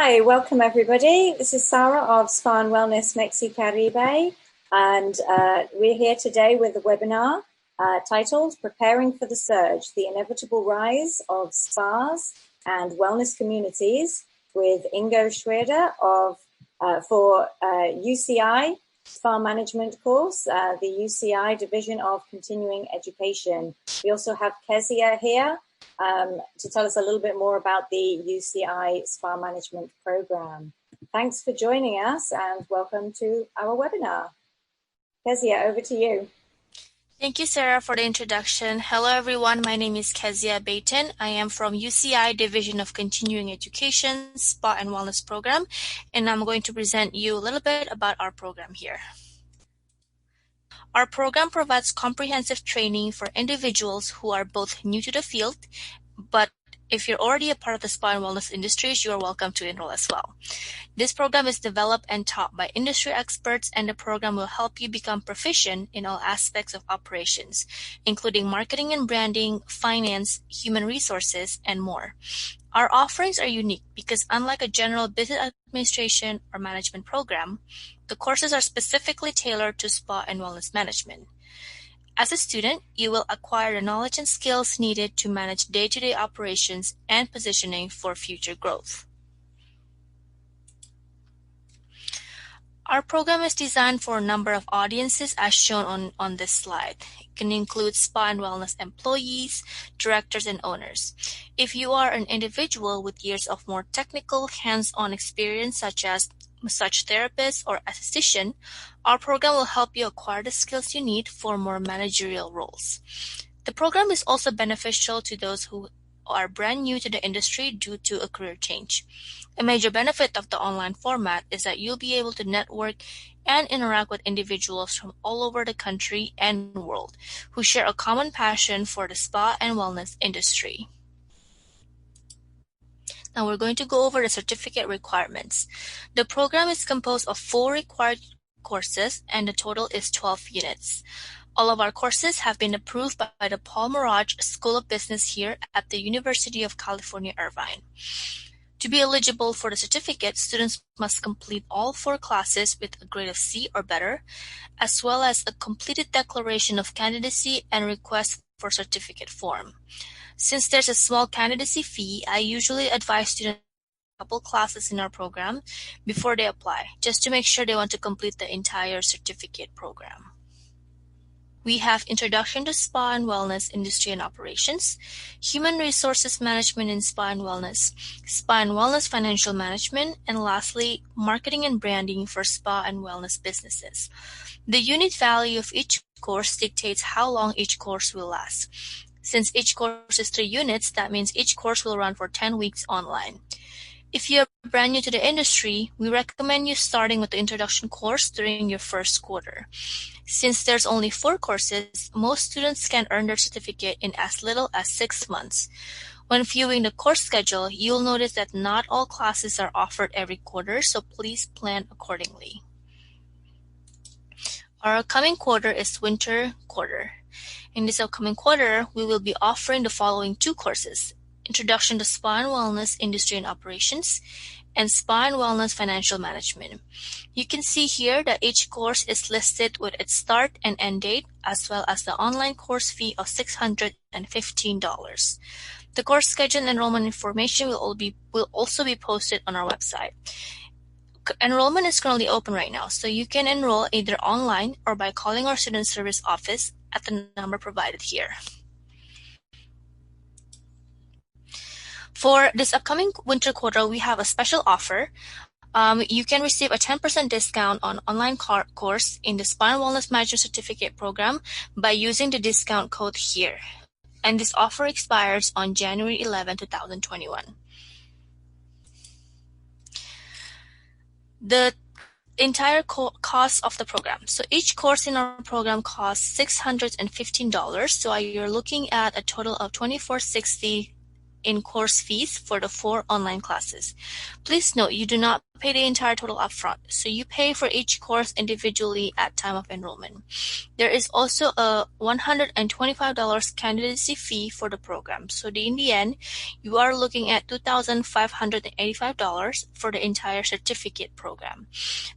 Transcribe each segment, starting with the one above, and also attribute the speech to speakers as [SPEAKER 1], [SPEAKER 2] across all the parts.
[SPEAKER 1] Hi, welcome everybody. This is Sarah of Spa and Wellness MexiCaribe, and we're here today with a webinar titled Preparing for the Surge, the Inevitable Rise of Spas and Wellness Communities with Ingo Schroeder for UCI Spa Management course, the UCI Division of Continuing Education. We also have Kezia here to tell us a little bit more about the UCI Spa Management Program. Thanks for joining us and welcome to our webinar. Kezia, over to you.
[SPEAKER 2] Thank you, Sarah, for the introduction. Hello, everyone. My name is Kezia Bayton. I am from UCI Division of Continuing Education, Spa and Wellness Program, and I'm going to present you a little bit about our program here. Our program provides comprehensive training for individuals who are both new to the field, but if you're already a part of the spa and wellness industries, you are welcome to enroll as well. This program is developed and taught by industry experts, and the program will help you become proficient in all aspects of operations, including marketing and branding, finance, human resources, and more. Our offerings are unique because unlike a general business administration or management program, the courses are specifically tailored to spa and wellness management. As a student, you will acquire the knowledge and skills needed to manage day-to-day operations and positioning for future growth. Our program is designed for a number of audiences as shown on this slide. It can include spa and wellness employees, directors, and owners. If you are an individual with years of more technical, hands-on experience such as massage therapist or esthetician, our program will help you acquire the skills you need for more managerial roles. The program is also beneficial to those who are brand new to the industry due to a career change. A major benefit of the online format is that you'll be able to network and interact with individuals from all over the country and world who share a common passion for the spa and wellness industry. Now we're going to go over the certificate requirements. The program is composed of 4 required courses and the total is 12 units. All of our courses have been approved by the Paul Merage School of Business here at the University of California, Irvine. To be eligible for the certificate, students must complete all 4 classes with a grade of C or better, as well as a completed declaration of candidacy and request for certificate form. Since there's a small candidacy fee, I usually advise students a couple classes in our program before they apply, just to make sure they want to complete the entire certificate program. We have Introduction to Spa and Wellness Industry and Operations, Human Resources Management in Spa and Wellness, Spa and Wellness Financial Management, and lastly, Marketing and Branding for Spa and Wellness Businesses. The unit value of each course dictates how long each course will last. Since each course is 3 units, that means each course will run for 10 weeks online. If you are brand new to the industry, we recommend you starting with the introduction course during your first quarter. Since there's only 4 courses, most students can earn their certificate in as little as 6 months. When viewing the course schedule, you'll notice that not all classes are offered every quarter, so please plan accordingly. Our upcoming quarter is winter quarter. In this upcoming quarter, we will be offering the following 2 courses: Introduction to Spa and Wellness Industry and Operations, and Spa and Wellness Financial Management. You can see here that each course is listed with its start and end date, as well as the online course fee of $615. The course schedule and enrollment information will also be posted on our website. Enrollment is currently open right now, so you can enroll either online or by calling our student service office at the number provided here. For this upcoming winter quarter, we have a special offer. You can receive a 10% discount on online course in the Spa and Wellness Management Certificate Program by using the discount code here. And this offer expires on January 11, 2021. The entire cost of the program. So each course in our program costs $615. So you're looking at a total of $2,460 in course fees for the 4 online classes. Please note you do not pay the entire total upfront, so you pay for each course individually at time of enrollment. There is also a $125 candidacy fee for the program, so in the end, you are looking at $2,585 for the entire certificate program.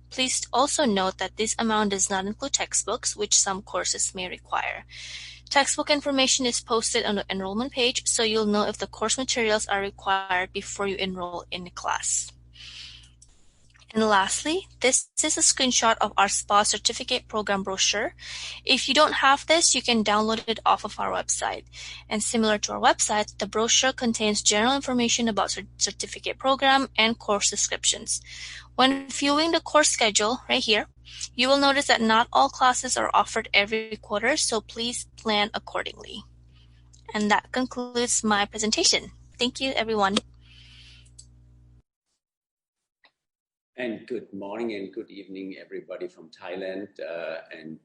[SPEAKER 2] Please also note that this amount does not include textbooks, which some courses may require. Textbook information is posted on the enrollment page, so you'll know if the course materials are required before you enroll in the class. And lastly, this is a screenshot of our SPA certificate program brochure. If you don't have this, you can download it off of our website. And similar to our website, the brochure contains general information about certificate program and course descriptions. When viewing the course schedule right here, you will notice that not all classes are offered every quarter, so please plan accordingly. And that concludes my presentation. Thank you, everyone.
[SPEAKER 3] And good morning and good evening, everybody from Thailand, and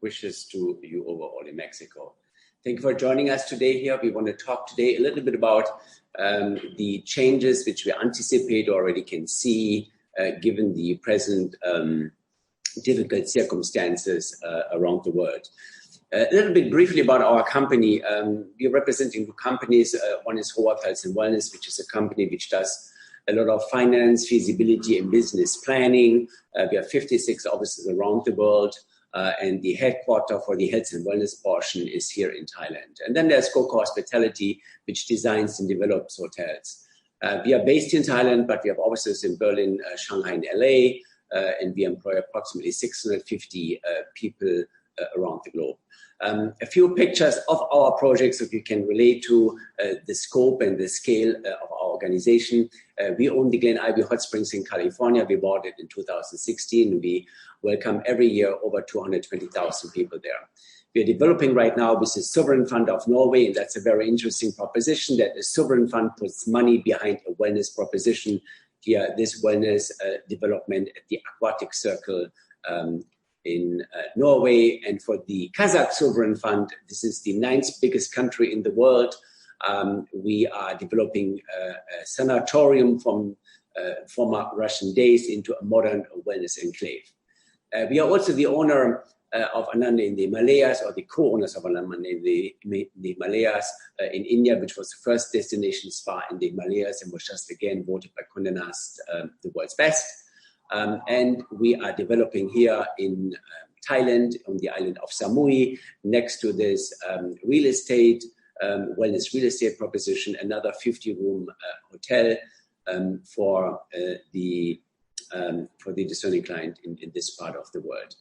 [SPEAKER 3] wishes to you overall in Mexico. Thank you for joining us today here. We want to talk today a little bit about the changes which we anticipate already can see given the present difficult circumstances around the world. A little bit briefly about our company. We are representing two companies. One is Hoab Health and Wellness, which is a company which does a lot of finance, feasibility, and business planning. We have 56 offices around the world, and the headquarter for the health and wellness portion is here in Thailand. And then there's Coco Hospitality, which designs and develops hotels. We are based in Thailand, but we have offices in Berlin, Shanghai, and LA, and we employ approximately 650 people around the globe. A few pictures of our projects so you can relate to the scope and the scale of our organization. We own the Glen Ivy Hot Springs in California. We bought it in 2016. We welcome every year over 220,000 people there. We are developing right now with the Sovereign Fund of Norway, and that's a very interesting proposition that the Sovereign Fund puts money behind a wellness proposition. Here, this wellness development at the Aquatic Circle in Norway. And for the Kazakh Sovereign Fund, this is the 9th biggest country in the world. We are developing a sanatorium from former Russian days into a modern wellness enclave. We are also the owner of Ananda in the Himalayas, or the co-owners of Ananda in the Himalayas in India, which was the first destination spa in the Himalayas and was just again voted by Condé Nast the world's best. And we are developing here in Thailand on the island of Samui, next to this real estate, wellness real estate proposition, another 50-room hotel for the discerning client in this part of the world.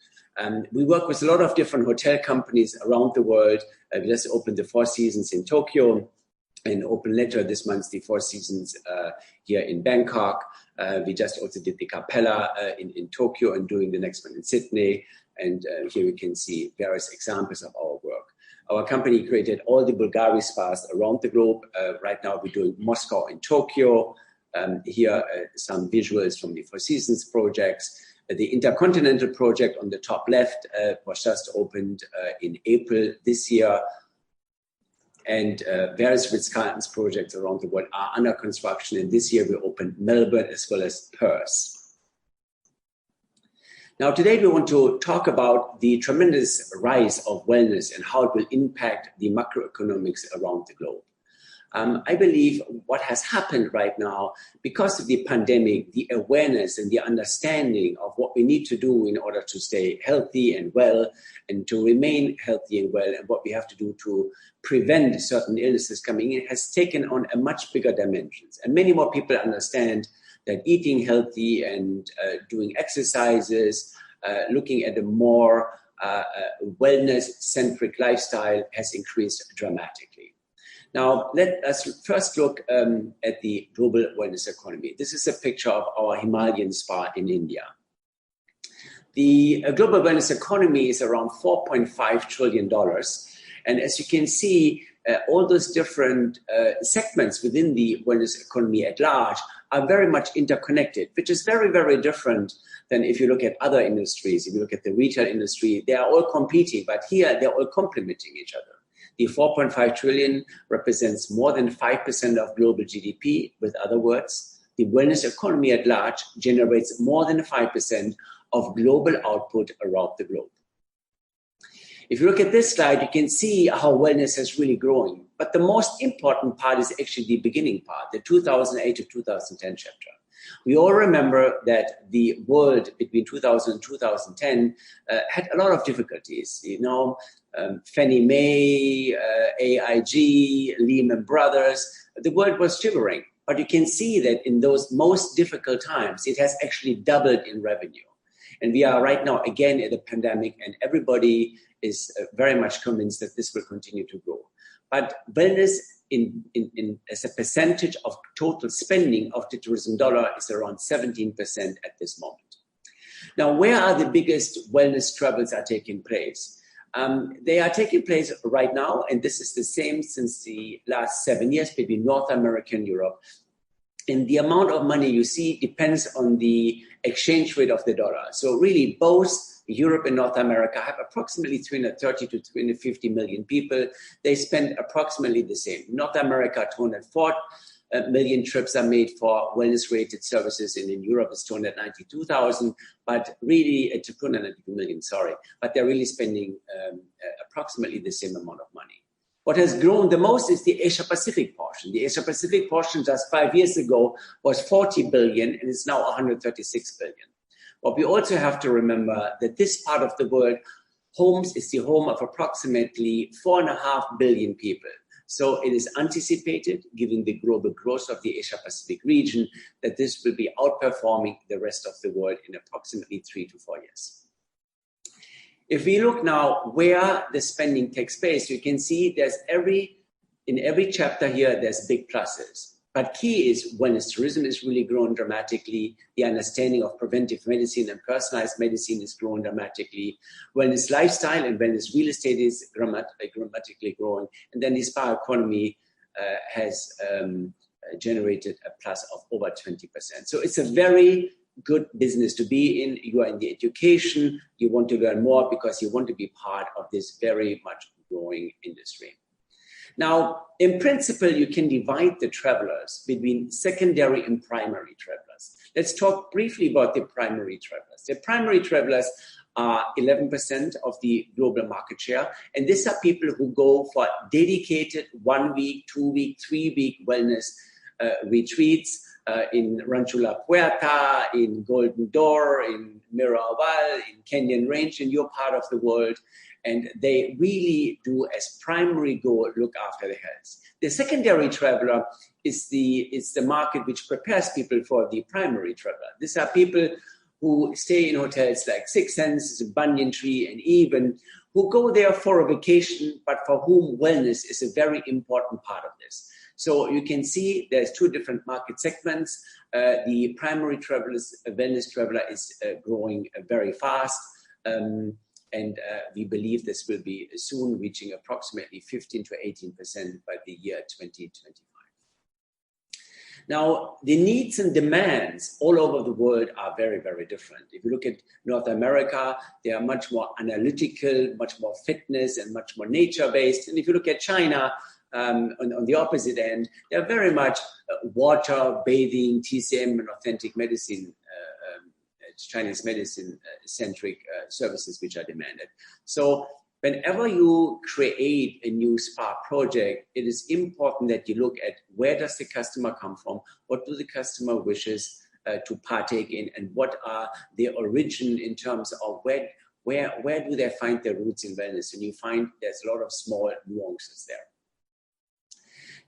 [SPEAKER 3] We work with a lot of different hotel companies around the world. We just opened the Four Seasons in Tokyo and opened later this month the Four Seasons here in Bangkok. We just also did the Capella in Tokyo and doing the next one in Sydney. And here we can see various examples of our work. Our company created all the Bulgari spas around the globe. Right now we're doing Moscow and Tokyo. Here some visuals from the Four Seasons projects. The Intercontinental project on the top left was just opened in April this year. And various Ritz-Carlton's projects around the world are under construction. And this year we opened Melbourne as well as Perth. Now today we want to talk about the tremendous rise of wellness and how it will impact the macroeconomics around the globe. I believe what has happened right now, because of the pandemic, the awareness and the understanding of what we need to do in order to stay healthy and well and to remain healthy and well, and what we have to do to prevent certain illnesses coming in, has taken on a much bigger dimensions. And many more people understand that eating healthy and doing exercises, looking at a more wellness-centric lifestyle has increased dramatically. Now, let us first look at the global wellness economy. This is a picture of our Himalayan spa in India. The global wellness economy is around $4.5 trillion. And as you can see, all those different segments within the wellness economy at large are very much interconnected, which is very, very different than if you look at other industries. If you look at the retail industry, they are all competing, but here they're all complementing each other. The 4.5 trillion represents more than 5% of global GDP. With other words, the wellness economy at large generates more than 5% of global output around the globe. If you look at this slide, you can see how wellness has really grown. But the most important part is actually the beginning part, the 2008 to 2010 chapter. We all remember that the world between 2000 and 2010 had a lot of difficulties. Fannie Mae, AIG, Lehman Brothers, the world was shivering. But you can see that in those most difficult times, it has actually doubled in revenue. And we are right now again in a pandemic, and everybody is very much convinced that this will continue to grow. But wellness as a percentage of total spending of the tourism dollar is around 17% at this moment. Now, where are the biggest wellness travels are taking place? They are taking place right now, and this is the same since the last 7 years between North America and Europe. And the amount of money you see depends on the exchange rate of the dollar. So really, both Europe and North America have approximately 330 to 350 million people. They spend approximately the same. North America, 204 million trips are made for wellness-related services, and in Europe it's 292,000. But really, it's 292 million, sorry. But they're really spending approximately the same amount of money. What has grown the most is the Asia-Pacific portion. The Asia-Pacific portion just 5 years ago was 40 billion, and it's now 136 billion. But we also have to remember that this part of the world is the home of approximately 4.5 billion people. So it is anticipated, given the global growth of the Asia-Pacific region, that this will be outperforming the rest of the world in approximately 3 to 4 years. If we look now where the spending takes place, you can see in every chapter here, there's big pluses. But key is wellness tourism is really grown dramatically. The understanding of preventive medicine and personalized medicine is growing dramatically. Wellness lifestyle and wellness real estate is dramatically growing. And then the spa economy has generated a plus of over 20%. So it's a very good business to be in. You are in the education. You want to learn more because you want to be part of this very much growing industry. Now, in principle, you can divide the travelers between secondary and primary travelers. Let's talk briefly about the primary travelers. The primary travelers are 11% of the global market share. And these are people who go for dedicated 1 week, 2 week, 3 week wellness retreats in Rancho La Puerta, in Golden Door, in Miraval, in Canyon Range, in your part of the world. And they really do as primary goal look after their health. The secondary traveler is the market which prepares people for the primary traveler. These are people who stay in hotels like Six Senses, Banyan Tree, and Even, who go there for a vacation, but for whom wellness is a very important part of this. So you can see there's two different market segments. The primary travelers, wellness traveler is growing very fast. And we believe this will be soon reaching approximately 15 to 18% by the year 2025. Now, the needs and demands all over the world are very, very different. If you look at North America, they are much more analytical, much more fitness, and much more nature-based. And if you look at China, on the opposite end, they are very much water, bathing, TCM, and authentic medicine Chinese medicine-centric services which are demanded. So whenever you create a new spa project, it is important that you look at where does the customer come from, what do the customer wishes to partake in, and what are their origin in terms of where do they find their roots in wellness. And you find there's a lot of small nuances there.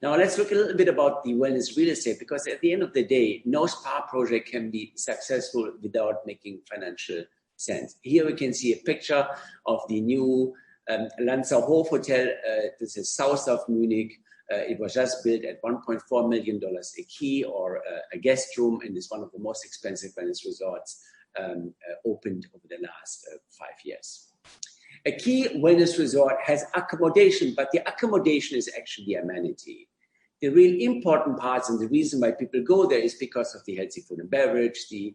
[SPEAKER 3] Now, let's look a little bit about the wellness real estate, because at the end of the day, no spa project can be successful without making financial sense. Here we can see a picture of the new Lanzerhof Hotel. This is south of Munich. It was just built at $1.4 million a key or a guest room, and is one of the most expensive wellness resorts opened over the last 5 years. A key wellness resort has accommodation, but the accommodation is actually the amenity. The real important parts and the reason why people go there is because of the healthy food and beverage, the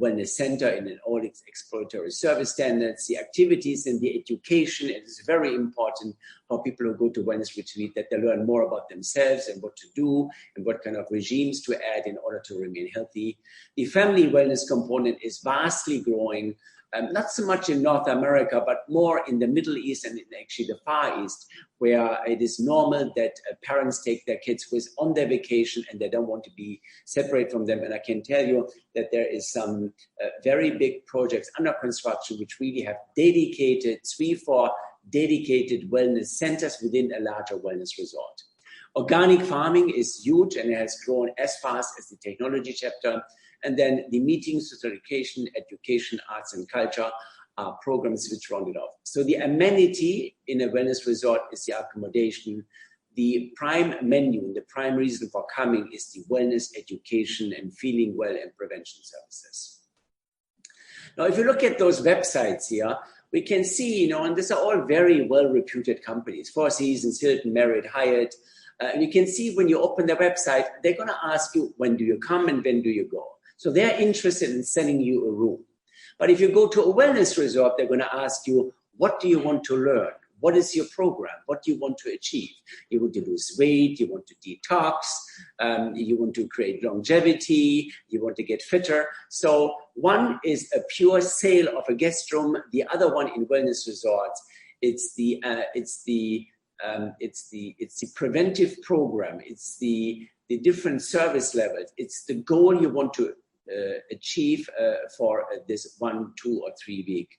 [SPEAKER 3] wellness center in all its exploratory service standards, the activities and the education. It is very important for people who go to wellness retreat that they learn more about themselves and what to do and what kind of regimes to add in order to remain healthy. The family wellness component is vastly growing, not so much in North America, but more in the Middle East and in actually the Far East, where it is normal that parents take their kids on their vacation and they don't want to be separate from them. And I can tell you that there is some very big projects under construction which really have dedicated, 3-4 dedicated wellness centers within a larger wellness resort. Organic farming is huge and it has grown as fast as the technology chapter. And then the meetings, socialization, education, arts and culture are programs which round it off. So the amenity in a wellness resort is the accommodation. The prime menu, the prime reason for coming is the wellness, education, and feeling well and prevention services. Now, if you look at those websites here, we can see, and these are all very well-reputed companies, Four Seasons, Hilton, Marriott, Hyatt. And you can see when you open their website, they're going to ask you, when do you come and when do you go? So they're interested in selling you a room. But if you go to a wellness resort, they're going to ask you, what do you want to learn? What is your program? What do you want to achieve? You want to lose weight, you want to detox, you want to create longevity, you want to get fitter. So one is a pure sale of a guest room. The other one in wellness resorts, it's the preventive program. It's the different service levels. It's the goal you want to achieve for this 1, 2, or 3 week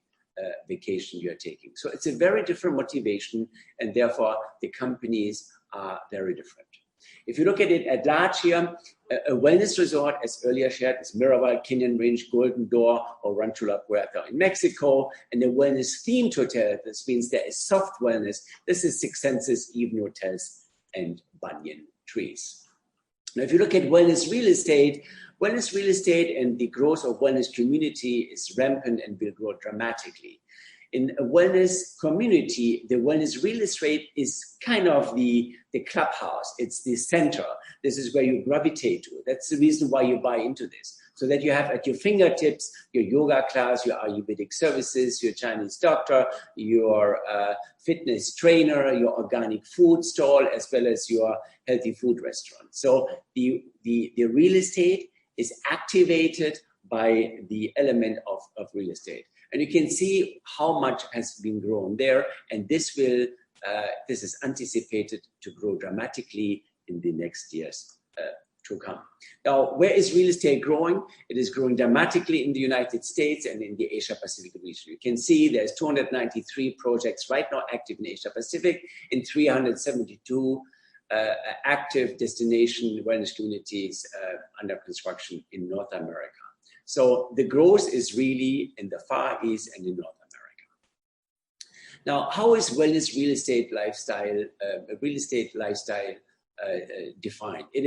[SPEAKER 3] vacation you're taking. So it's a very different motivation, and therefore the companies are very different. If you look at it at large here, a wellness resort, as earlier shared, is Miraval, Canyon Range, Golden Door, or Rancho La Puerta in Mexico, and a wellness themed hotel. This means there is soft wellness. This is Six Senses, Even Hotels, and Banyan Trees. Now, if you look at wellness real estate and the growth of wellness community is rampant and will grow dramatically. In a wellness community, the wellness real estate is kind of the clubhouse. It's the center. This is where you gravitate to. That's the reason why you buy into this. So that you have at your fingertips your yoga class, your Ayurvedic services, your Chinese doctor, your fitness trainer, your organic food stall, as well as your healthy food restaurant. So the real estate is activated by the element of real estate. And you can see how much has been grown there. And this is anticipated to grow dramatically in the next years to come. Now, where is real estate growing? It is growing dramatically in the United States and in the Asia Pacific region. You can see there's 293 projects right now active in Asia Pacific, in 372 active destination wellness communities under construction in North America. So the growth is really in the Far East and in North America. Now, how is wellness real estate lifestyle defined? It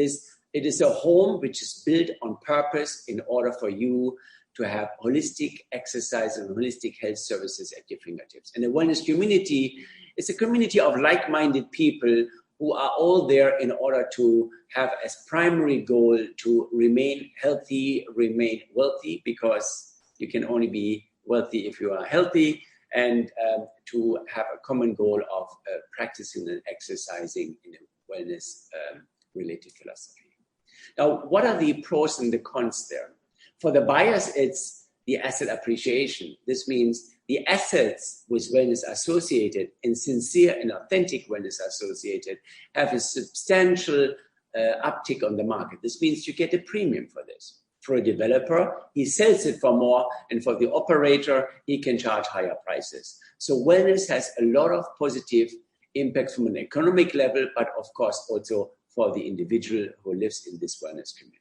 [SPEAKER 3] is a home which is built on purpose in order for you to have holistic exercise and holistic health services at your fingertips. And a wellness community is a community of like-minded people who are all there in order to have as primary goal to remain healthy, remain wealthy, because you can only be wealthy if you are healthy, and to have a common goal of practicing and exercising in a wellness-related philosophy. Now, what are the pros and the cons there? For the buyers, it's the asset appreciation. This means the assets with wellness associated and sincere and authentic wellness associated have a substantial uptick on the market. This means you get a premium for this. For a developer, he sells it for more, and for the operator, he can charge higher prices. So wellness has a lot of positive impacts from an economic level, but of course also for the individual who lives in this wellness community.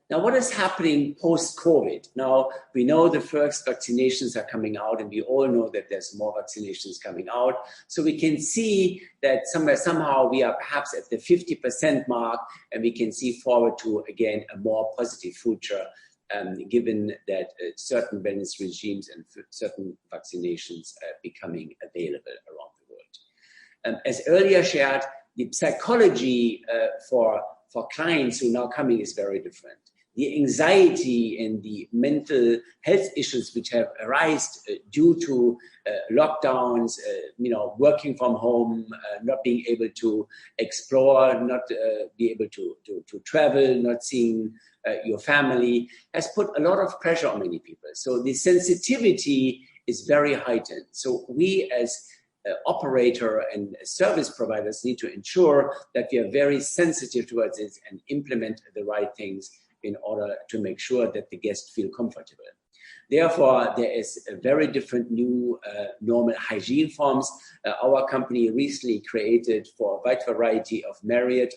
[SPEAKER 3] Now, what is happening post-COVID? Now, we know the first vaccinations are coming out, and we all know that there's more vaccinations coming out. So we can see that somehow we are perhaps at the 50% mark, and we can see forward to, again, a more positive future, given that certain wellness regimes and certain vaccinations are becoming available around the world. As earlier shared, the psychology for clients who are now coming is very different. the anxiety and the mental health issues which have arisen due to lockdowns, working from home, not being able to explore, not be able to travel, not seeing your family, has put a lot of pressure on many people. So the sensitivity is very heightened. So we as operator and service providers need to ensure that we are very sensitive towards it and implement the right things in order to make sure that the guests feel comfortable. Therefore, there is a very different new normal hygiene forms. Our company recently created for a wide variety of Marriott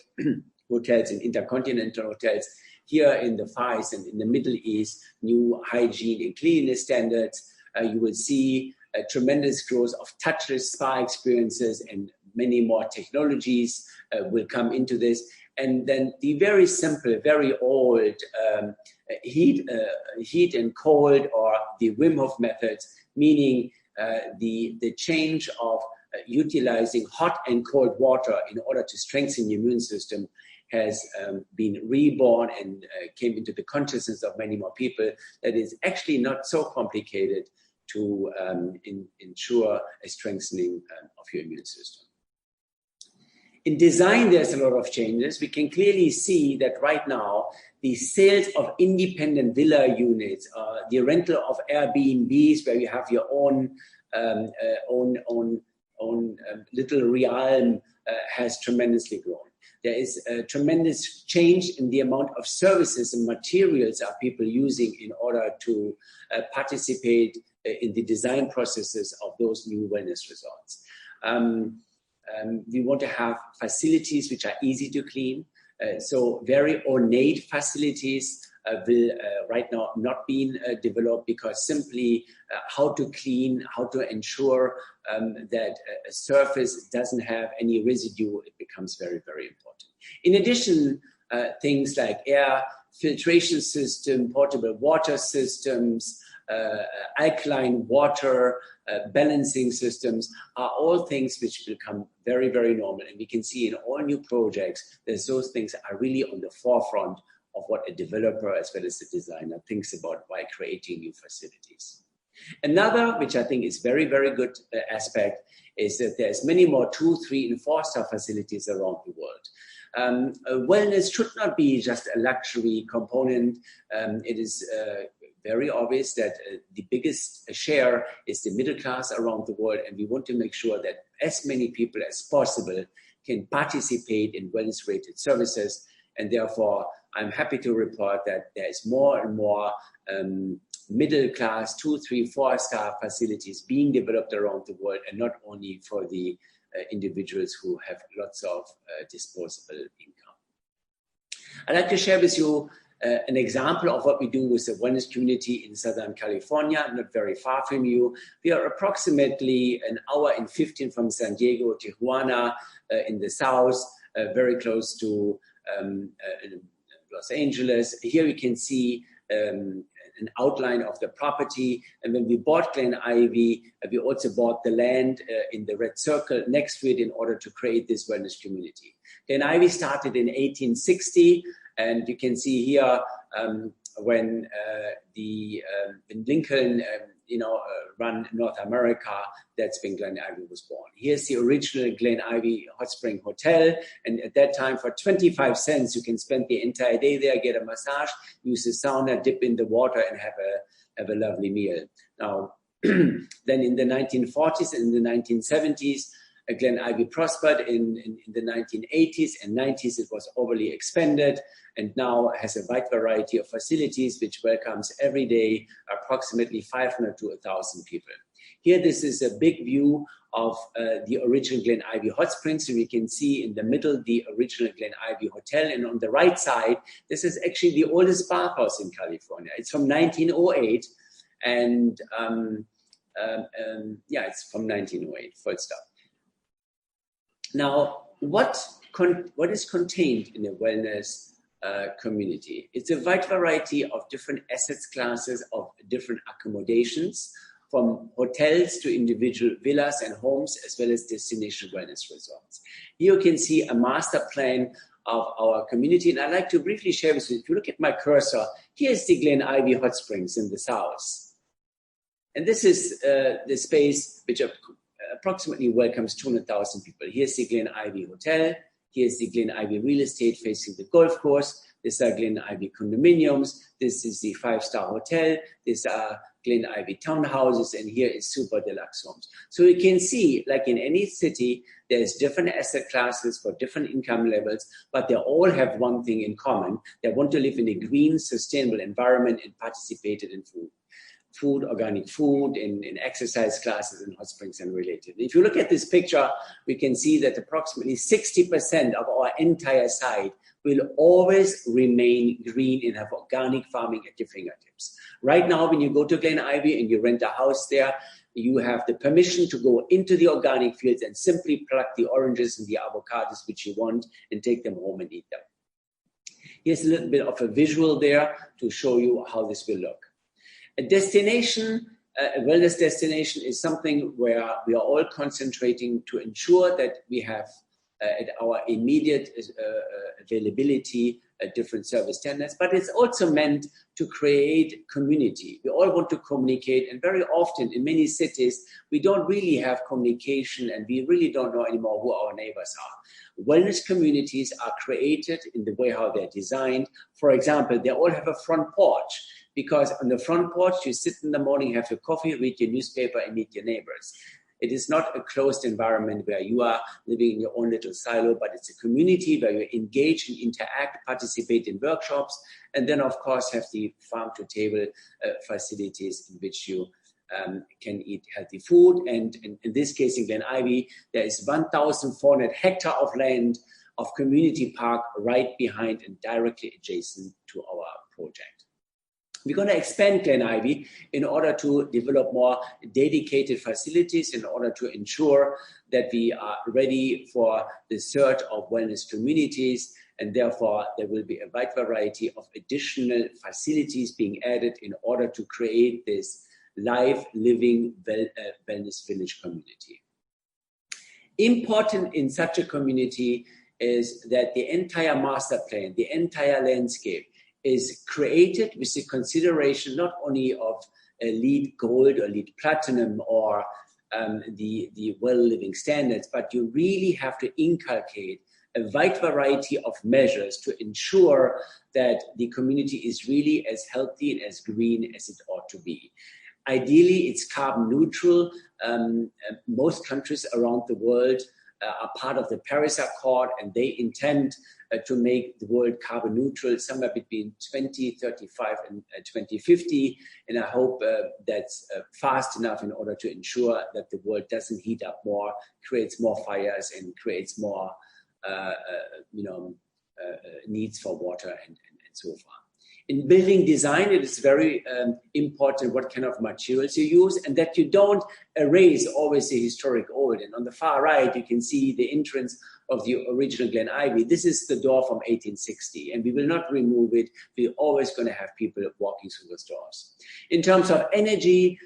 [SPEAKER 3] hotels and intercontinental hotels here in the Far East and in the Middle East, new hygiene and cleanliness standards. You will see a tremendous growth of touchless spa experiences, and many more technologies will come into this. And then the very simple, very old heat and cold, or the Wim Hof methods, meaning the change of utilizing hot and cold water in order to strengthen the immune system, has been reborn and came into the consciousness of many more people. That is actually not so complicated to ensure a strengthening of your immune system. In design, there's a lot of changes. We can clearly see that right now, the sales of independent villa units, the rental of Airbnbs, where you have your own little realm, has tremendously grown. There is a tremendous change in the amount of services and materials are people using in order to participate in the design processes of those new wellness resorts. We want to have facilities which are easy to clean. So very ornate facilities will right now not be developed, because simply how to clean, how to ensure that a surface doesn't have any residue, it becomes very, very important. In addition, things like air filtration system, portable water systems, alkaline water, balancing systems are all things which become very, very normal. And we can see in all new projects that those things are really on the forefront of what a developer as well as the designer thinks about while creating new facilities. Another, which I think is very, very good aspect, is that there's many more 2, 3, and 4-star facilities around the world. Wellness should not be just a luxury component. It is very obvious that the biggest share is the middle class around the world, and we want to make sure that as many people as possible can participate in wellness-related services. And therefore, I'm happy to report that there is more and more middle class 2, 3, 4-star facilities being developed around the world, and not only for the individuals who have lots of disposable income. I'd like to share with you an example of what we do with the wellness community in Southern California, not very far from you. We are approximately an hour and 15 from San Diego, Tijuana in the south, very close to Los Angeles. Here you can see an outline of the property. And when we bought Glen Ivy, we also bought the land in the red circle next to it in order to create this wellness community. Glen Ivy started in 1860, and you can see here when Lincoln run North America, that's when Glen Ivy was born. Here's the original Glen Ivy Hot Spring Hotel, and at that time for 25 cents you can spend the entire day there, get a massage, use the sauna, dip in the water, and have a lovely meal. Now, then in the 1940s and in the 1970s, Glen Ivy prospered. In the 1980s and 90s, it was overly expanded, and now has a wide variety of facilities which welcomes every day approximately 500 to 1,000 people. Here, this is a big view of the original Glen Ivy Hot Springs. So we can see in the middle the original Glen Ivy Hotel, and on the right side, this is actually the oldest bathhouse in California. It's from 1908, and it's from 1908, full stop. Now, what is contained in a wellness community? It's a wide variety of different assets classes, of different accommodations, from hotels to individual villas and homes, as well as destination wellness resorts. Here you can see a master plan of our community. And I'd like to briefly share with you, if you look at my cursor, here's the Glen Ivy Hot Springs in the south. And this is the space which approximately welcomes 200,000 people. Here's the Glen Ivy Hotel. Here's the Glen Ivy real estate facing the golf course. These are Glen Ivy condominiums. This is the 5-star hotel. These are Glen Ivy townhouses. And here is super deluxe homes. So you can see, like in any city, there's different asset classes for different income levels, but they all have one thing in common. They want to live in a green, sustainable environment and participate in food, organic food, in exercise classes, in hot springs and related. If you look at this picture, we can see that approximately 60% of our entire site will always remain green and have organic farming at your fingertips. Right now, when you go to Glen Ivy and you rent a house there, you have the permission to go into the organic fields and simply pluck the oranges and the avocados which you want and take them home and eat them. Here's a little bit of a visual there to show you how this will look. A destination, a wellness destination, is something where we are all concentrating to ensure that we have at our immediate availability different service standards, but it's also meant to create community. We all want to communicate, and very often in many cities, we don't really have communication and we really don't know anymore who our neighbors are. Wellness communities are created in the way how they're designed. For example, they all have a front porch, because on the front porch, you sit in the morning, have your coffee, read your newspaper, and meet your neighbors. It is not a closed environment where you are living in your own little silo, but it's a community where you engage and interact, participate in workshops, and then, of course, have the farm-to-table facilities in which you can eat healthy food. And in this case, in Glen Ivy, there is 1,400 hectares of land of community park right behind and directly adjacent to our project. We're going to expand Glen Ivy in order to develop more dedicated facilities, in order to ensure that we are ready for the surge of wellness communities, and therefore there will be a wide variety of additional facilities being added in order to create this live, living wellness village community. Important in such a community is that the entire master plan, the entire landscape, is created with the consideration not only of LEED Gold or LEED Platinum or the well-living standards, but you really have to inculcate a wide variety of measures to ensure that the community is really as healthy and as green as it ought to be. Ideally, it's carbon neutral. Most countries around the world are part of the Paris Accord, and they intend to make the world carbon neutral somewhere between 2035 and 2050. And I hope that's fast enough in order to ensure that the world doesn't heat up more, creates more fires, and creates more needs for water and so forth. In building design, it is very important what kind of materials you use, and that you don't erase always the historic old. And on the far right, you can see the entrance of the original Glen Ivy. This is the door from 1860, and we will not remove it. We're always going to have people walking through those doors. In terms of energy,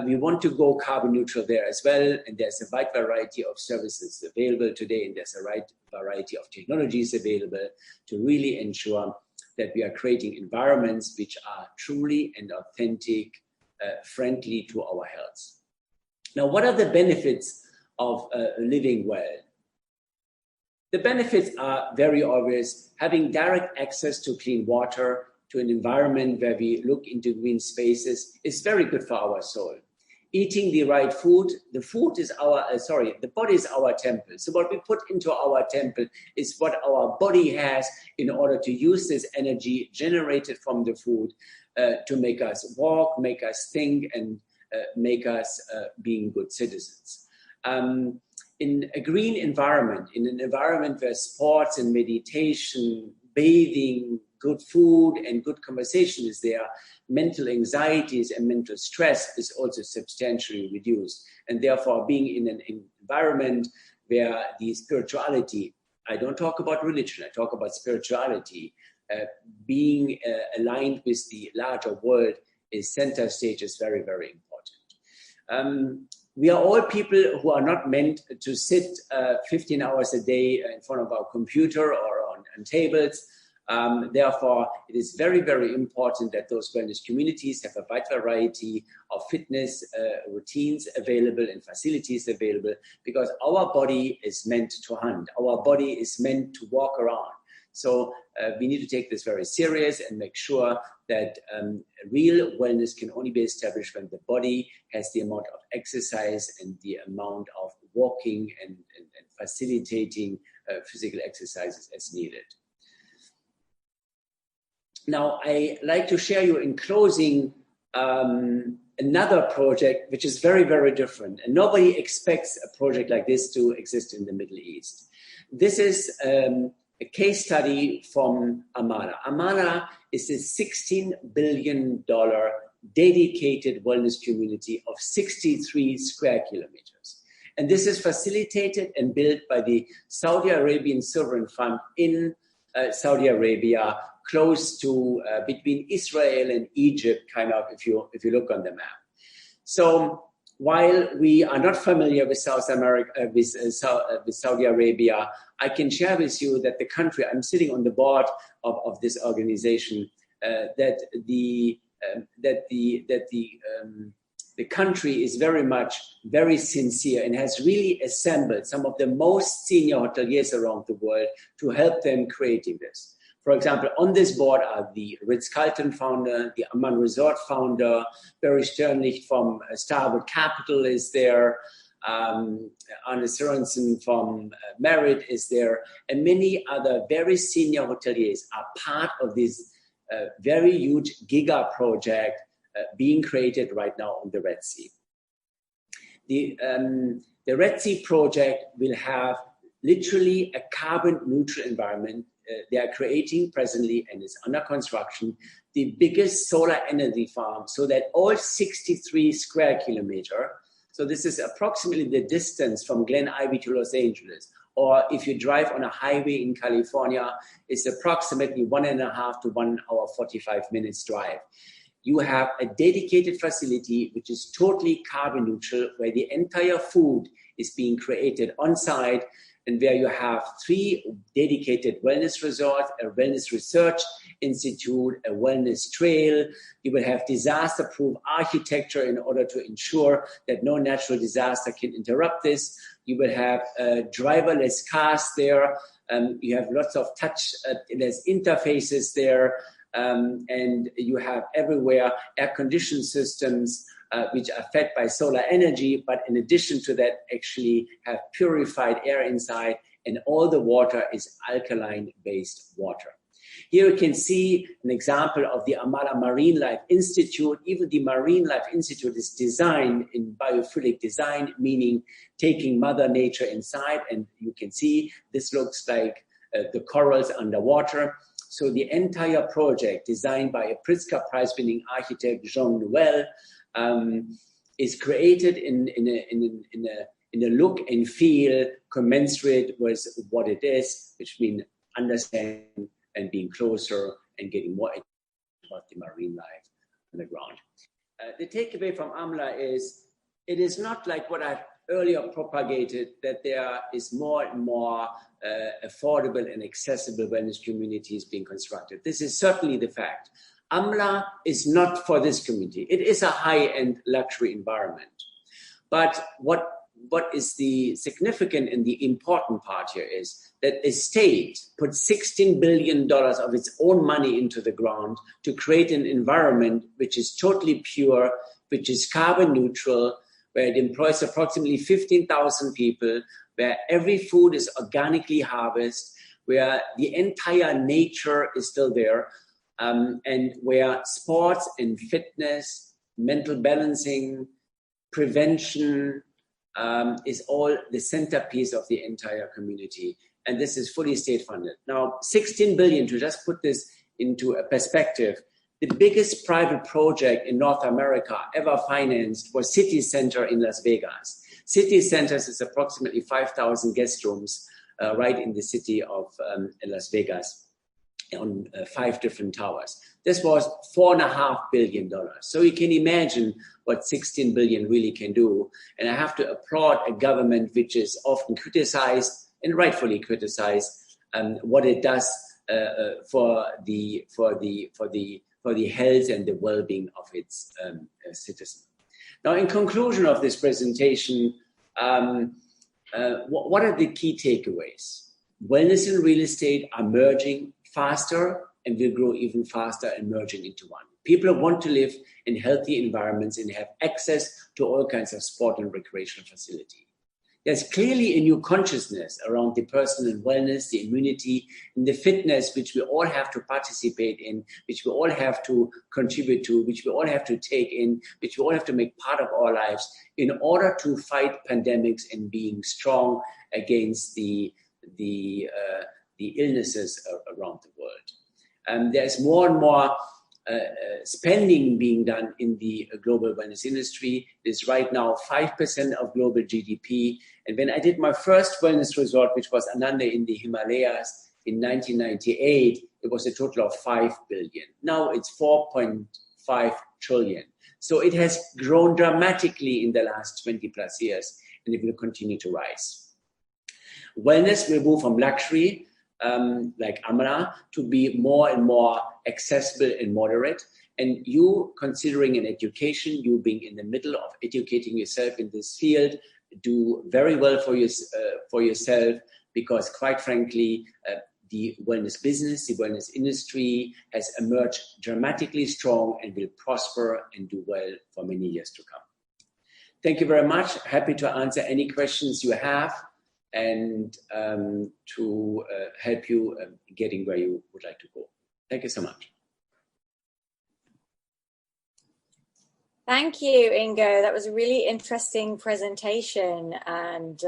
[SPEAKER 3] we want to go carbon neutral there as well, and there's a wide variety of services available today, and there's a wide variety of technologies available to really ensure that we are creating environments which are truly and authentic, friendly to our health. Now, what are the benefits of living well? The benefits are very obvious. Having direct access to clean water, to an environment where we look into green spaces, is very good for our soul. Eating the right food, the body is our temple. So what we put into our temple is what our body has in order to use this energy generated from the food to make us walk, make us think, and make us being good citizens. In a green environment, in an environment where sports and meditation, bathing, good food and good conversation is there, mental anxieties and mental stress is also substantially reduced. And therefore, being in an environment where the spirituality, I don't talk about religion, I talk about spirituality, being aligned with the larger world is center stage, is very, very important. We are all people who are not meant to sit 15 hours a day in front of our computer or on on tables. Therefore, it is very, very important that those wellness communities have a wide variety of fitness routines available and facilities available, because our body is meant to hunt. Our body is meant to walk around. So we need to take this very serious and make sure that real wellness can only be established when the body has the amount of exercise and the amount of walking and facilitating physical exercises as needed. Now, I like to share you in closing another project which is very, very different. And nobody expects a project like this to exist in the Middle East. This is a case study from Amara. Amara is a $16 billion dedicated wellness community of 63 square kilometers. And this is facilitated and built by the Saudi Arabian Sovereign Fund in Saudi Arabia, close to between Israel and Egypt, kind of, if you look on the map. So while we are not familiar with South America, with Saudi Arabia, I can share with you that the country, I'm sitting on the board of this organization, that the country is very sincere and has really assembled some of the most senior hoteliers around the world to help them creating this. For example, on this board are the Ritz-Carlton founder, the Amman Resort founder, Barry Sternlicht from Starwood Capital is there, Arne Sørensen from Marriott is there, and many other very senior hoteliers are part of this very huge giga project being created right now on the Red Sea. The Red Sea project will have literally a carbon neutral environment. They are creating presently, and is under construction, the biggest solar energy farm, so that all 63 square kilometer, so this is approximately the distance from Glen Ivy to Los Angeles, or if you drive on a highway in California, it's approximately 1.5 to 1 hour 45 minutes drive. You have a dedicated facility which is totally carbon neutral, where the entire food is being created on site, and where you have 3 dedicated wellness resorts, a wellness research institute, a wellness trail. You will have disaster-proof architecture in order to ensure that no natural disaster can interrupt this. You will have driverless cars there. You have lots of touchless interfaces there. And you have everywhere air-conditioned systems which are fed by solar energy, but in addition to that, actually have purified air inside, and all the water is alkaline-based water. Here you can see an example of the Amara Marine Life Institute. Even the Marine Life Institute is designed in biophilic design, meaning taking Mother Nature inside, and you can see this looks like the corals underwater. So the entire project, designed by a Pritzker Prize-winning architect, Jean Nouvel, is created in a look and feel commensurate with what it is, which means understanding and being closer and getting more about the marine life on the ground. The takeaway from AMLA is, it is not like what I've earlier propagated, that there is more and more affordable and accessible wellness communities being constructed. This is certainly the fact. AMLA is not for this community. It is a high-end luxury environment. But what is the significant and the important part here is that a state put $16 billion of its own money into the ground to create an environment which is totally pure, which is carbon neutral, where it employs approximately 15,000 people, where every food is organically harvested, where the entire nature is still there, and where sports and fitness, mental balancing, prevention is all the centerpiece of the entire community. And this is fully state funded. Now, 16 billion, to just put this into a perspective, the biggest private project in North America ever financed was City Center in Las Vegas. City Centers is approximately 5,000 guest rooms right in the city of Las Vegas on 5 different towers. This was $4.5 billion. So you can imagine what 16 billion really can do. And I have to applaud a government which is often criticized, and rightfully criticized, what it does for the health and the well-being of its citizens. Now, in conclusion of this presentation, what are the key takeaways? Wellness and real estate are merging faster and will grow even faster and merging into one. People want to live in healthy environments and have access to all kinds of sport and recreational facility. There's clearly a new consciousness around the personal wellness, the immunity, and the fitness, which we all have to participate in, which we all have to contribute to, which we all have to take in, which we all have to make part of our lives in order to fight pandemics and being strong against the illnesses around the world. There's more and more spending being done in the global wellness industry. It is right now 5% of global GDP. And when I did my first wellness resort, which was Ananda in the Himalayas in 1998, it was a total of 5 billion. Now it's 4.5 trillion. So it has grown dramatically in the last 20 plus years, and it will continue to rise. Wellness will move from luxury, like Amara, to be more and more accessible and moderate. And you considering an education, you being in the middle of educating yourself in this field, do very well for yourself, because quite frankly, the wellness business, the wellness industry has emerged dramatically strong and will prosper and do well for many years to come. Thank you very much. Happy to answer any questions you have and to help you getting where you would like to go. Thank you so much.
[SPEAKER 1] Thank you, Ingo. That was a really interesting presentation, and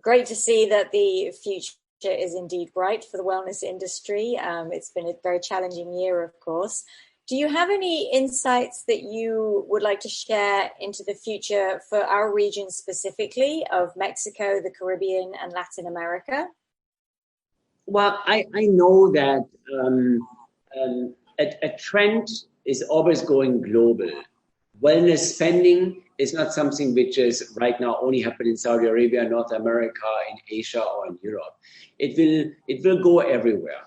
[SPEAKER 1] great to see that the future is indeed bright for the wellness industry. It's been a very challenging year, of course. Do you have any insights that you would like to share into the future for our region specifically of Mexico, the Caribbean, and Latin America?
[SPEAKER 3] Well, I know that a trend is always going global. Wellness spending is not something which is right now only happening in Saudi Arabia, North America, in Asia, or in Europe. It will go everywhere.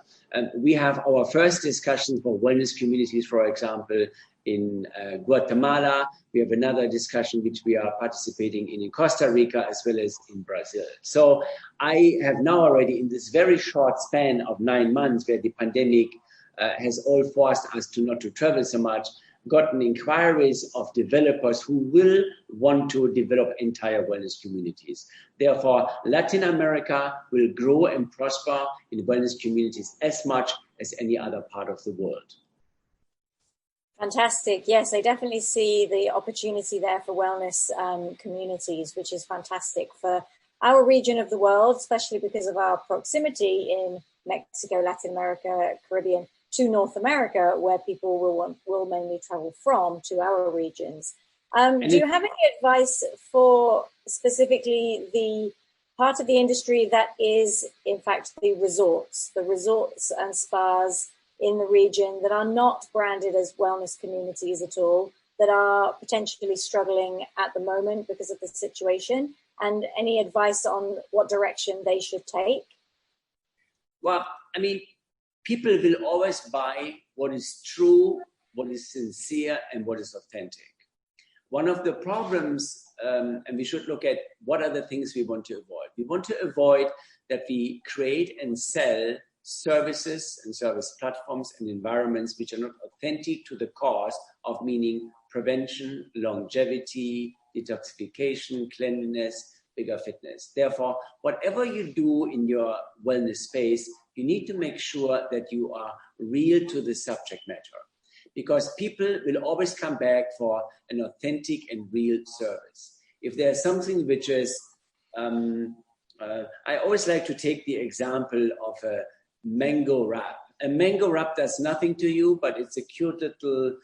[SPEAKER 3] We have our first discussion for wellness communities, for example, in Guatemala. We have another discussion which we are participating in Costa Rica as well as in Brazil. So I have now already, in this very short span of 9 months where the pandemic has all forced us not to travel so much, gotten inquiries of developers who will want to develop entire wellness communities. Therefore, Latin America will grow and prosper in wellness communities as much as any other part of the world.
[SPEAKER 1] Fantastic. Yes, I definitely see the opportunity there for wellness communities, which is fantastic for our region of the world, especially because of our proximity in Mexico, Latin America, Caribbean, to North America, where people will mainly travel from to our regions. Do you have any advice for specifically the part of the industry that is, in fact, the resorts and spas in the region that are not branded as wellness communities at all, that are potentially struggling at the moment because of the situation, and any advice on what direction they should take?
[SPEAKER 3] Well, I mean, people will always buy what is true, what is sincere, and what is authentic. One of the problems, and we should look at what are the things we want to avoid. We want to avoid that we create and sell services and service platforms and environments which are not authentic to the cause of, meaning prevention, longevity, detoxification, cleanliness, bigger fitness. Therefore, whatever you do in your wellness space, you need to make sure that you are real to the subject matter, because people will always come back for an authentic and real service. If there's something which is, I always like to take the example of a mango wrap. A mango wrap does nothing to you, but it's a cute little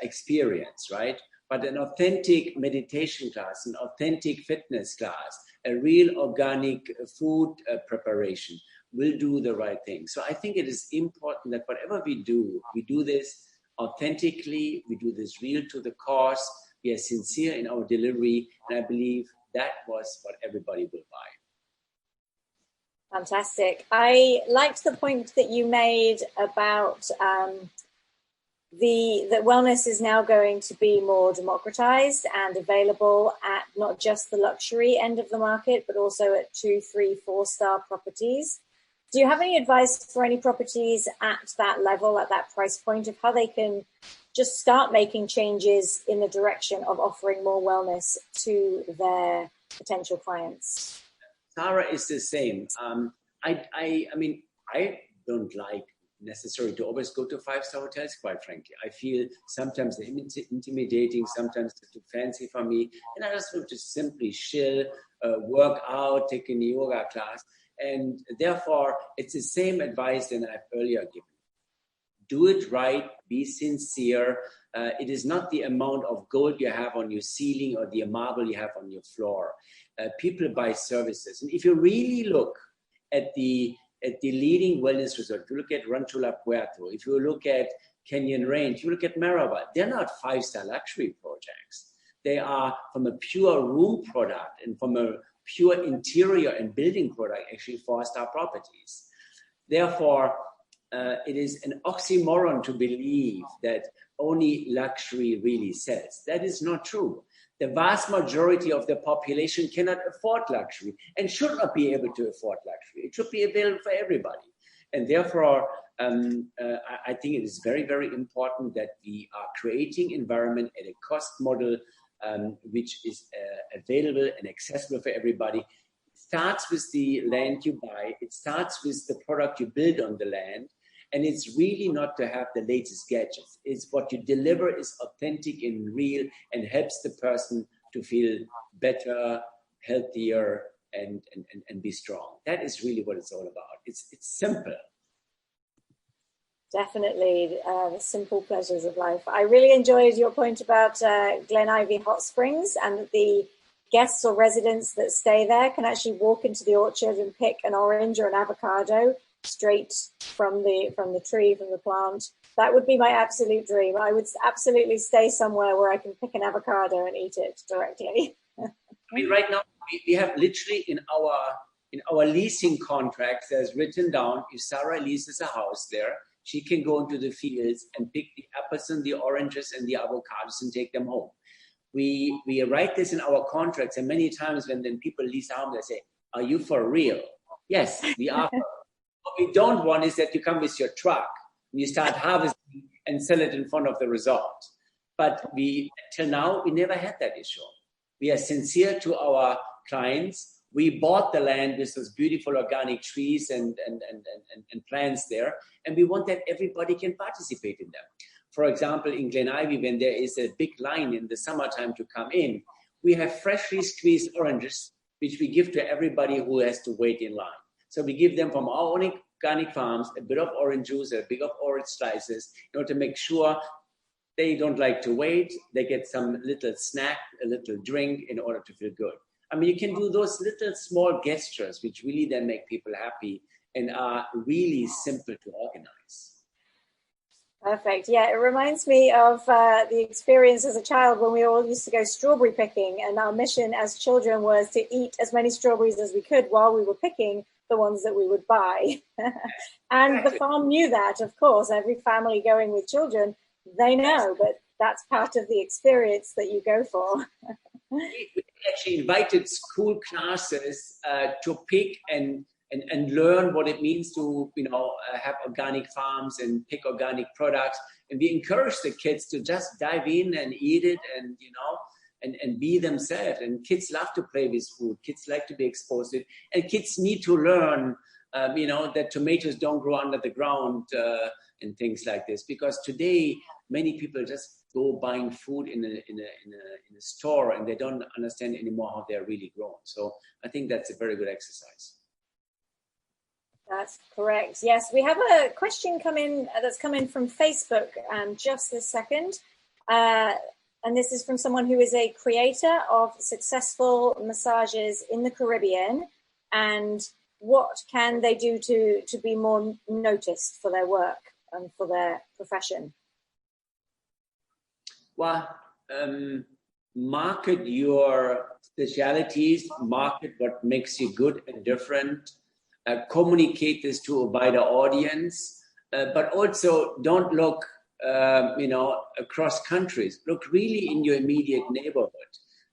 [SPEAKER 3] experience, right? But an authentic meditation class, an authentic fitness class, a real organic food preparation will do the right thing. So I think it is important that whatever we do this authentically, we do this real to the cause, we are sincere in our delivery, and I believe that was what everybody will buy.
[SPEAKER 1] Fantastic. I liked the point that you made about that wellness is now going to be more democratized and available at not just the luxury end of the market, but also at 2, 3, 4-star properties. Do you have any advice for any properties at that level, at that price point, of how they can just start making changes in the direction of offering more wellness to their potential clients?
[SPEAKER 3] Sarah is the same. I mean, I don't like necessarily to always go to 5-star hotels, quite frankly. I feel sometimes they're intimidating, sometimes they're too fancy for me. And I just want to simply chill, work out, take a yoga class. And therefore, it's the same advice that I've earlier given. Do it right, be sincere. It is not the amount of gold you have on your ceiling or the marble you have on your floor. People buy services. And if you really look at the leading wellness resort, if you look at Rancho La Puerto, if you look at Canyon Range, if you look at Maraba, they're not 5-star luxury projects. They are from a pure room product and from a pure interior and building product, actually 4-star properties. Therefore, it is an oxymoron to believe that only luxury really sells. That is not true. The vast majority of the population cannot afford luxury and should not be able to afford luxury. It should be available for everybody. And therefore, I think it is very, very important that we are creating environment at a cost model which is available and accessible for everybody. It starts with the land you buy. It starts with the product you build on the land. And it's really not to have the latest gadgets. It's what you deliver is authentic and real and helps the person to feel better, healthier, and be strong. That is really what it's all about. It's simple.
[SPEAKER 1] Definitely, the simple pleasures of life. I really enjoyed your point about Glen Ivy Hot Springs, and that the guests or residents that stay there can actually walk into the orchard and pick an orange or an avocado straight from the tree, from the plant. That would be my absolute dream. I would absolutely stay somewhere where I can pick an avocado and eat it directly.
[SPEAKER 3] I mean, right now we have literally in our leasing contracts, there's written down, if Sarah leases a house there, she can go into the fields and pick the apples and the oranges and the avocados and take them home. We write this in our contracts, and many times when then people lease a home, they say, "Are you for real?" Yes, we are. What we don't want is that you come with your truck and you start harvesting and sell it in front of the resort. But till now, we never had that issue. We are sincere to our clients. We bought the land with those beautiful organic trees and plants there, and we want that everybody can participate in them. For example, in Glen Ivy, when there is a big line in the summertime to come in, we have freshly squeezed oranges, which we give to everybody who has to wait in line. So we give them from our own organic farms a bit of orange juice, a bit of orange slices, in order to make sure they don't like to wait. They get some little snack, a little drink in order to feel good. I mean, you can do those little small gestures, which really then make people happy and are really simple to organize.
[SPEAKER 1] Perfect. Yeah, it reminds me of the experience as a child when we all used to go strawberry picking, and our mission as children was to eat as many strawberries as we could while we were picking the ones that we would buy. And exactly. The farm knew that, of course. Every family going with children, they know, but that's part of the experience that you go for.
[SPEAKER 3] We actually invited school classes to pick and learn what it means to, have organic farms and pick organic products. And we encourage the kids to just dive in and eat it and be themselves. And kids love to play with food. Kids like to be exposed to it. And kids need to learn, that tomatoes don't grow under the ground and things like this. Because today, many people just go buying food in a store and they don't understand anymore how they're really grown. So I think that's a very good exercise.
[SPEAKER 1] That's correct. Yes, we have a question that's come in from Facebook just this second. And this is from someone who is a creator of successful massages in the Caribbean. And what can they do to be more noticed for their work and for their profession?
[SPEAKER 3] Well, market your specialities, market what makes you good and different. communicate this to a wider audience, but also don't look, across countries. Look really in your immediate neighborhood.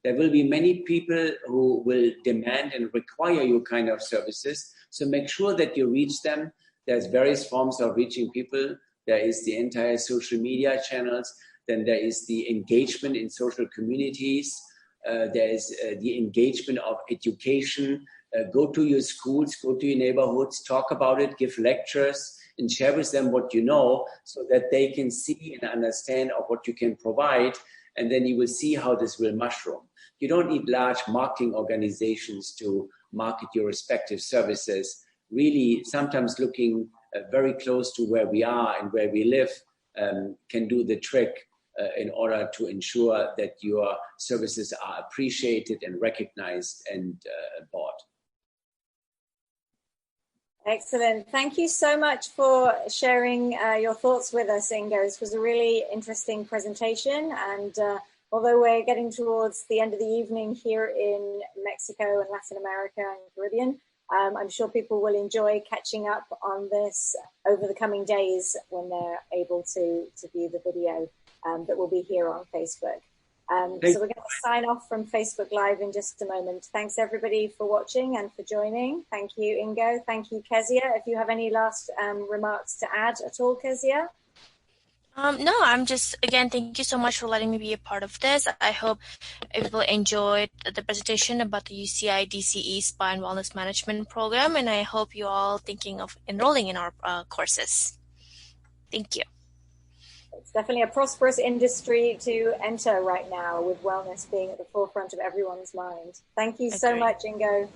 [SPEAKER 3] There will be many people who will demand and require your kind of services. So make sure that you reach them. There's various forms of reaching people. There is the entire social media channels. Then there is the engagement in social communities. There is the engagement of education. Go to your schools, go to your neighborhoods, talk about it, give lectures, and share with them what you know so that they can see and understand of what you can provide. And then you will see how this will mushroom. You don't need large marketing organizations to market your respective services. Really, sometimes looking very close to where we are and where we live can do the trick in order to ensure that your services are appreciated and recognized and bought.
[SPEAKER 1] Excellent. Thank you so much for sharing your thoughts with us, Ingo. This was a really interesting presentation. And although we're getting towards the end of the evening here in Mexico and Latin America and Caribbean, I'm sure people will enjoy catching up on this over the coming days when they're able to view the video that will be here on Facebook. So we're going to sign off from Facebook Live in just a moment. Thanks everybody for watching and for joining. Thank you, Ingo. Thank you, Kezia. If you have any last remarks to add at all, Kezia?
[SPEAKER 2] No, I'm just, again, thank you so much for letting me be a part of this. I hope people enjoyed the presentation about the UCI DCE Spa and Wellness Management Program, and I hope you all thinking of enrolling in our courses. Thank you.
[SPEAKER 1] It's definitely a prosperous industry to enter right now, with wellness being at the forefront of everyone's mind. Thank you so much, Ingo.